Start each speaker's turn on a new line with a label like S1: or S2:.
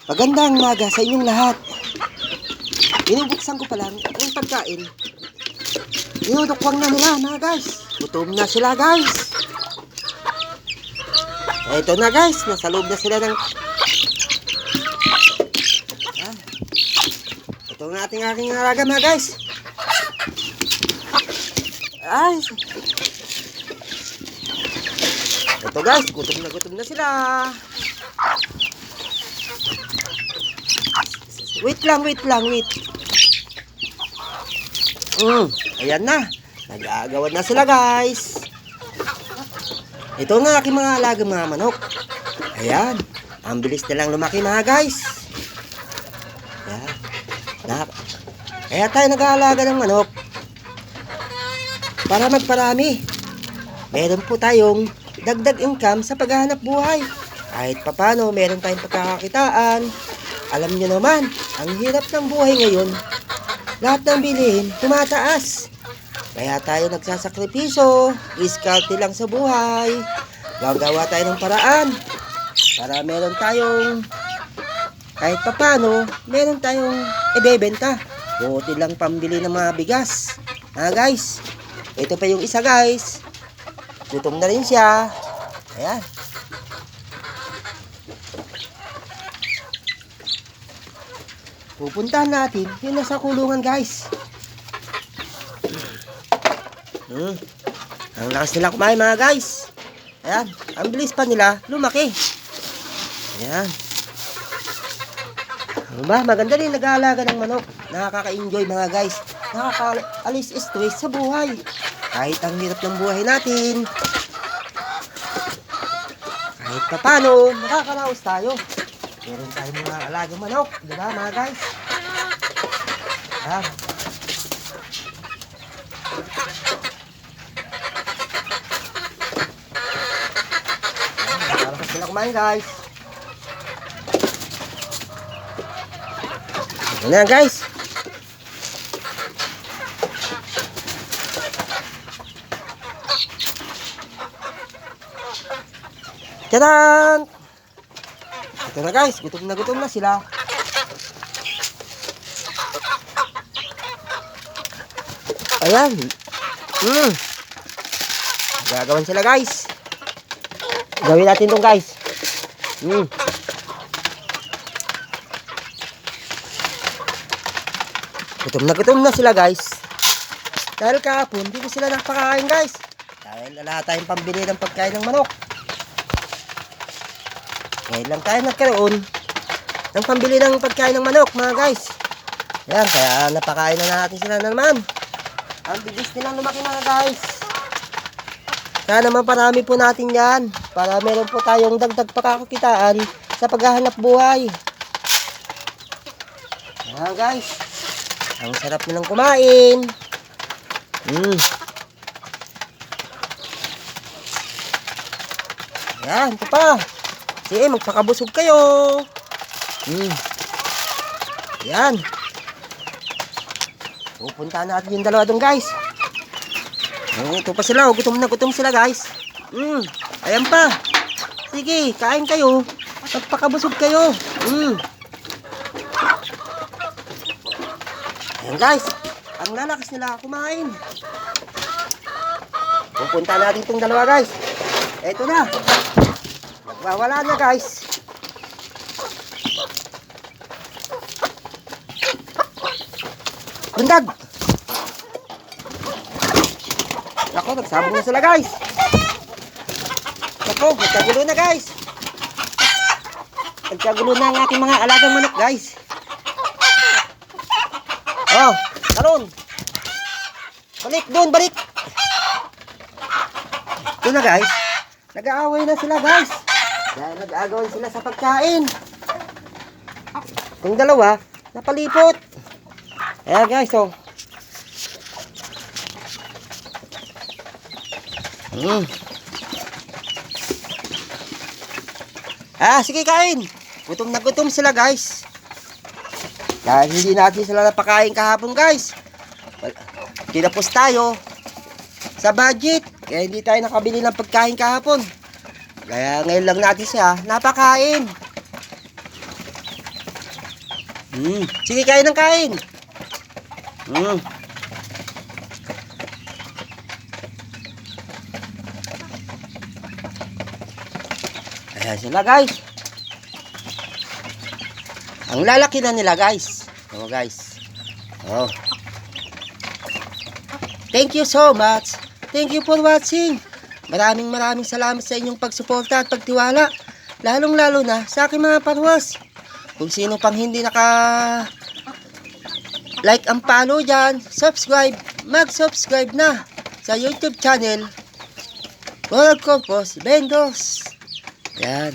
S1: Magandang umaga sa inyong lahat. Inubuksan ko pa lang yung pagkain. Inudukwang na nila mga guys. Gutom na sila guys. Ito na guys, nasa loob na sila ng... Ito ang aking alaga mga guys. Ay. Ito guys, gutom na sila. Wait lang. Ayan na. Nag-aagawan na sila guys. Ito nga aking mga alaga mga manok. Ayan. Ang bilis nilang lumaki mga guys. Ayan. Kaya tayo nag-aalaga ng manok. Para magparami. Meron po tayong dagdag income sa paghahanap buhay. Kahit papano meron tayong pagkakakitaan. Alam niyo naman, ang hirap ng buhay ngayon, lahat ng bilihin tumataas. Kaya tayo nagsasakripiso, iskarte lang sa buhay. Gagawa tayo ng paraan para meron tayong, kahit papano, meron tayong ibebenta. Buti lang pambili ng mga bigas. Guys, ito pa yung isa guys. Gutom na rin siya. Ayan. Pupuntahan natin yung nasa kulungan guys. Ang lakas nila kumain mga guys. Ayan, ang bilis pa nila lumaki. Ayan. Ano ba? Maganda rin nag-aalaga ng manok. Nakaka-enjoy mga guys. Nakaka-alis stress sa buhay. Kahit ang hirap ng buhay natin, kahit papano, makakaraos tayo. Meron tayong mga alagang manok. Diba mga guys? Ayan. Nakalakas sila kumain guys. Ayan na guys. Tadaan! Ito na guys, gutom na sila. Ayan. Gagawan sila guys. Gawin natin itong guys. Gutom na sila guys. Dahil kahapon, hindi ko sila napakain guys. Dahil wala tayong pambili ng pagkain ng manok. Ngayon lang tayo nagkaroon ng pambili ng pagkain ng manok mga guys. Ayan, kaya napakain na natin sila naman. Ang bilis nilang lumaki mga guys. Kaya naman parami po natin yan. Para meron po tayong dagdag pagkakakitaan sa paghahanap buhay. Ayan guys. Ang sarap nilang kumain. Ayan, ito pa. Sige, magpakabusog kayo. Yan. Pupuntahan natin yung dalawa doon guys. Ito pa sila. Gutom sila guys. Ayan pa. Sige, kain kayo. Magpakabusog kayo. Ayan guys. Ang lalakas nila kumain. Pupuntahan natin itong dalawa guys. Ito na. Wala na guys. Bundag. Ako, nagsabog na sila guys. Ako, nagkagulo na guys. Nagkagulo na ang aking mga alagang manok guys. Oh, talon. Balik. Ito na guys. Nag-aaway na sila guys. Dahil nag-agawan sila sa pagkain. Itong dalawa, napalipot. Ayan guys, oh. Sige kain. Gutom sila guys. Dahil hindi natin sila napakain kahapon guys. Tinapos tayo sa budget. Kaya hindi tayo nakabili ng pagkain kahapon. Kaya ngayon lang natin siya napakain. Sige, kain ng kain. Ayan sila guys. Ang lalaki na nila guys. Guys. Thank you so much. Thank you for watching. Maraming salamat sa inyong pagsuporta at pagtiwala. Lalong-lalo na sa aking mga parwas. Kung sino pang hindi like ang follow dyan, subscribe, mag-subscribe na sa YouTube channel World Corpus Bendos. Yan.